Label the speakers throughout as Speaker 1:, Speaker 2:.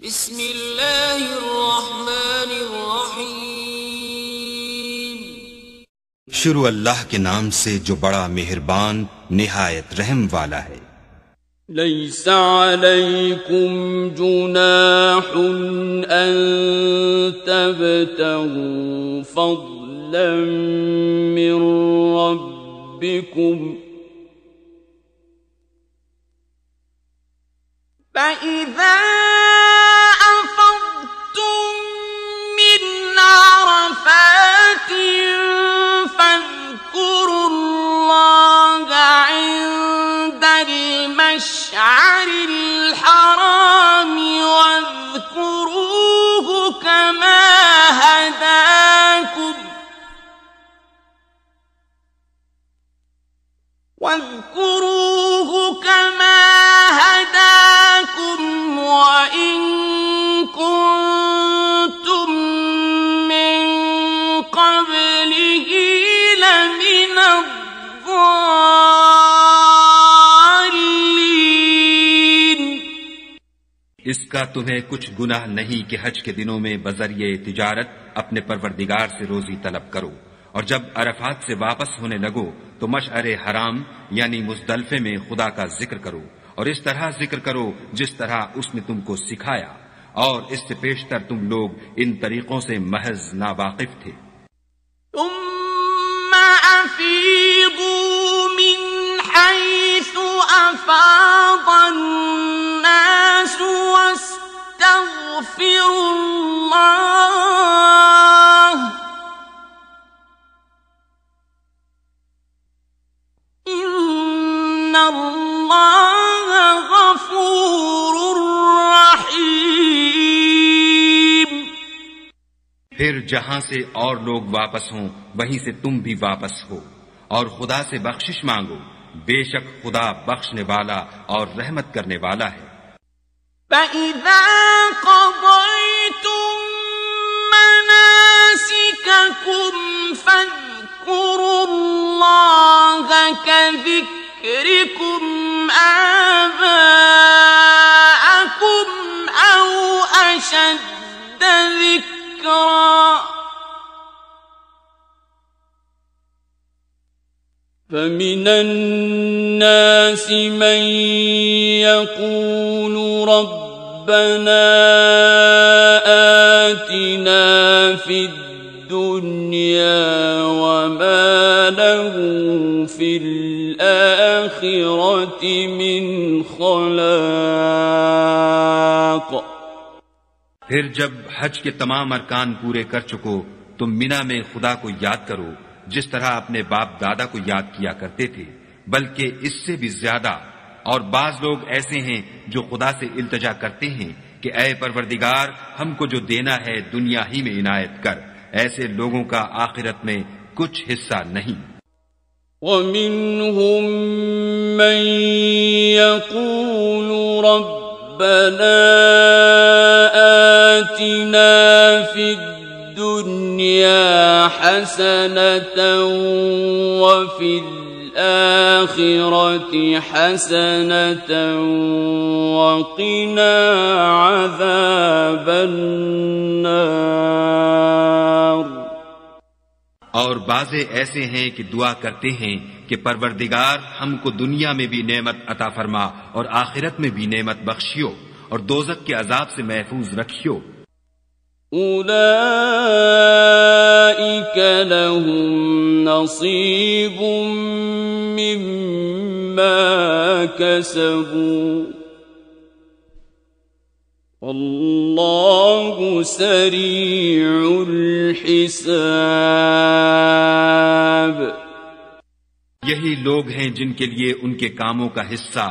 Speaker 1: بسم اللہ الرحمن الرحیم۔
Speaker 2: شروع اللہ کے نام سے جو بڑا مہربان نہایت رحم والا ہے۔
Speaker 3: لیس علیکم جناح ان تبتغوا فضلا من ربکم فإذا أفضتم من عرفات فاذكروا الله عند المشعر الحرام واذكروه كما هداكم وَإِن كُنتُم مِّن قَبْلِهِ لَمِنَ الضَّالِّينَ۔
Speaker 2: اس کا تمہیں کچھ گناہ نہیں کہ حج کے دنوں میں بذریعہ تجارت اپنے پروردگار سے روزی طلب کرو، اور جب عرفات سے واپس ہونے لگو تو مشعر حرام یعنی مزدلفے میں خدا کا ذکر کرو، اور اس طرح ذکر کرو جس طرح اس نے تم کو سکھایا، اور اس سے پیشتر تم لوگ ان طریقوں سے محض ناواقف تھے۔
Speaker 3: ثم افیضوا من حیث افاض الناس واستغفروا اللہ ان اللہ غفور رحیم۔
Speaker 2: پھر جہاں سے اور لوگ واپس ہوں وہیں سے تم بھی واپس ہو، اور خدا سے بخشش مانگو، بے شک خدا بخشنے والا اور رحمت کرنے والا ہے۔
Speaker 3: فَإِذَا قَضَيْتُم مَّنَاسِكَكُمْ فَاذْكُرُوا اللَّهَ كَذِكْرِكُمْ آبَاءَكُمْ أَوْ أَشَدَّ ذِكْرًا، فَمِنَ النَّاسِ مَن يَقُولُ رَبَّنَا آتِنَا فِي الدُّنْيَا وَمَا لَهُ فِي الْآخِرَةِ مِنْ خَلَاقٍ۔
Speaker 2: پھر جب حج کے تمام ارکان پورے کر چکو تم مینا میں خدا کو یاد کرو جس طرح اپنے باپ دادا کو یاد کیا کرتے تھے، بلکہ اس سے بھی زیادہ۔ اور بعض لوگ ایسے ہیں جو خدا سے التجا کرتے ہیں کہ اے پروردگار ہم کو جو دینا ہے دنیا ہی میں عنایت کر، ایسے لوگوں کا آخرت میں کچھ حصہ نہیں۔
Speaker 3: وَمِنْهُمْ مَنْ يَقُولُ رَبَّنَا آتِنَا فِي الدُّنْيَا حَسَنَةً وَفِي الْآخِرَةِ حَسَنَةً وَقِنَا عَذَابَ النَّارِ۔
Speaker 2: اور بعضے ایسے ہیں کہ دعا کرتے ہیں کہ پروردگار ہم کو دنیا میں بھی نعمت عطا فرما اور آخرت میں بھی نعمت بخشیو اور دوزخ کے عذاب سے محفوظ رکھیو۔
Speaker 3: اولئک لهم نصیب مما کسبوا واللہ سریع الحساب۔
Speaker 2: یہی لوگ ہیں جن کے لیے ان کے کاموں کا حصہ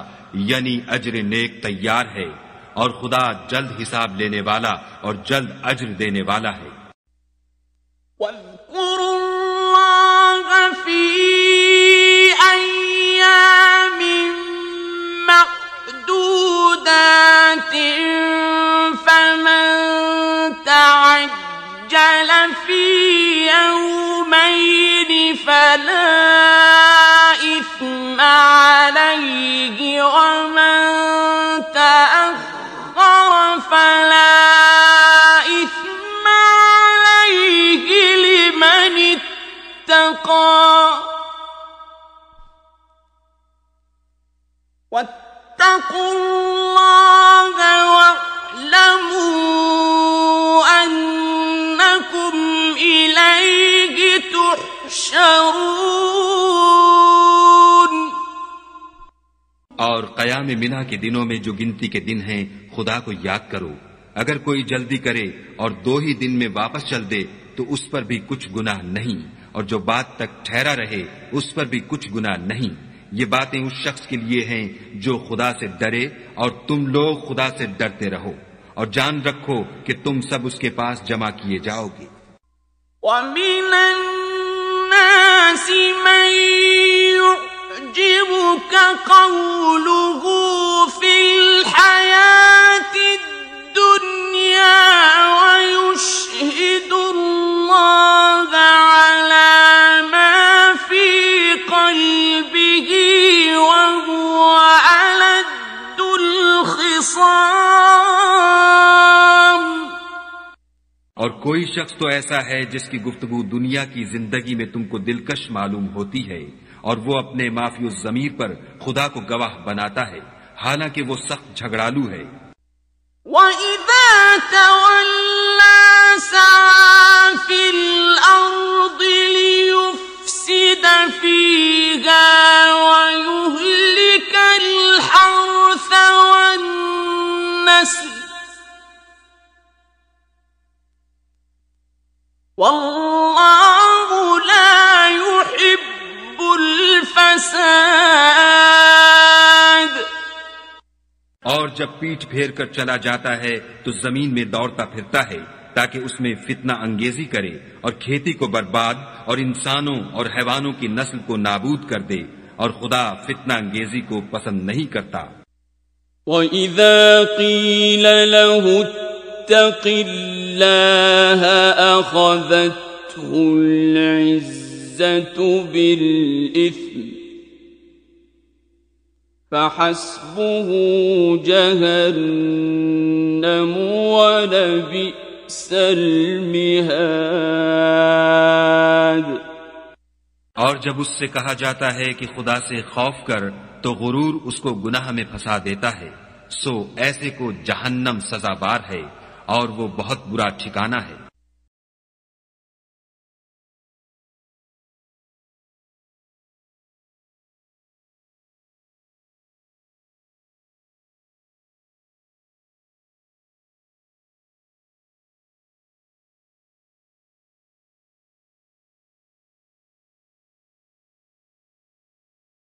Speaker 2: یعنی اجر نیک تیار ہے، اور خدا جلد حساب لینے والا اور جلد اجر دینے والا ہے۔
Speaker 3: وَاذْكُرُوا اللَّهَ فِي أَيَّامٍ مَّعْدُودَاتٍ فَمَن تَعَجَّلَ فِي يَوْمَيْنِ فَلَا إِثْمَ عَلَيْهِ وَمَن تَأَخَّرَ فلا إثم عليه لمن اتقى واتقوا الله واعلموا أنكم إليه تحشرون۔
Speaker 2: اور قیام منا کے دنوں میں جو گنتی کے دن ہیں خدا کو یاد کرو۔ اگر کوئی جلدی کرے اور 2 ہی دن میں واپس چل دے تو اس پر بھی کچھ گناہ نہیں، اور جو بات تک ٹھہرا رہے اس پر بھی کچھ گناہ نہیں۔ یہ باتیں اس شخص کے لیے ہیں جو خدا سے ڈرے، اور تم لوگ خدا سے ڈرتے رہو، اور جان رکھو کہ تم سب اس کے پاس جمع کیے جاؤ گے۔
Speaker 3: وَمِنَ النَّاسِ مَن يُعْجِبُكَ قَوْلُهُ فِي الْحَيَاةِ الدُّنْيَا وَيُشْهِدُ اللَّهَ عَلَى مَا فِي قَلْبِهِ وَهُوَ أَلَدُّ الْخِصَامِ۔
Speaker 2: اور کوئی شخص تو ایسا ہے جس کی گفتگو دنیا کی زندگی میں تم کو دلکش معلوم ہوتی ہے، اور وہ اپنے معافی الضمیر پر خدا کو گواہ بناتا ہے، حالانکہ وہ سخت جھگڑالو ہے۔
Speaker 3: وَإِذَا تَوَلَّى سَعَىٰ فِي الْأَرْضِ لِيُفْسِدَ فِيهَا وَيُهْلِكَ الْحَرْثَ وَالنَّسْلَ وَاللَّهُ لَا يُحِبُّ الْفَسَادَ۔
Speaker 2: اور جب پیٹھ پھیر کر چلا جاتا ہے تو زمین میں دوڑتا پھرتا ہے تاکہ اس میں فتنہ انگیزی کرے اور کھیتی کو برباد اور انسانوں اور حیوانوں کی نسل کو نابود کر دے، اور خدا فتنہ انگیزی کو پسند نہیں کرتا۔
Speaker 3: وَإِذَا قِيلَ لَهُ اتَّقِ اللَّهَ أَخَذَتْهُ الْعِزَّةُ بِالْإِثْمِ فَحَسْبُهُ جَهَنَّمُ وَلَبِئْسَ الْمِهَادُ۔
Speaker 2: اور جب اس سے کہا جاتا ہے کہ خدا سے خوف کر تو غرور اس کو گناہ میں پھنسا دیتا ہے، سو ایسے کو جہنم سزا بار ہے، اور وہ بہت برا ٹھکانہ ہے۔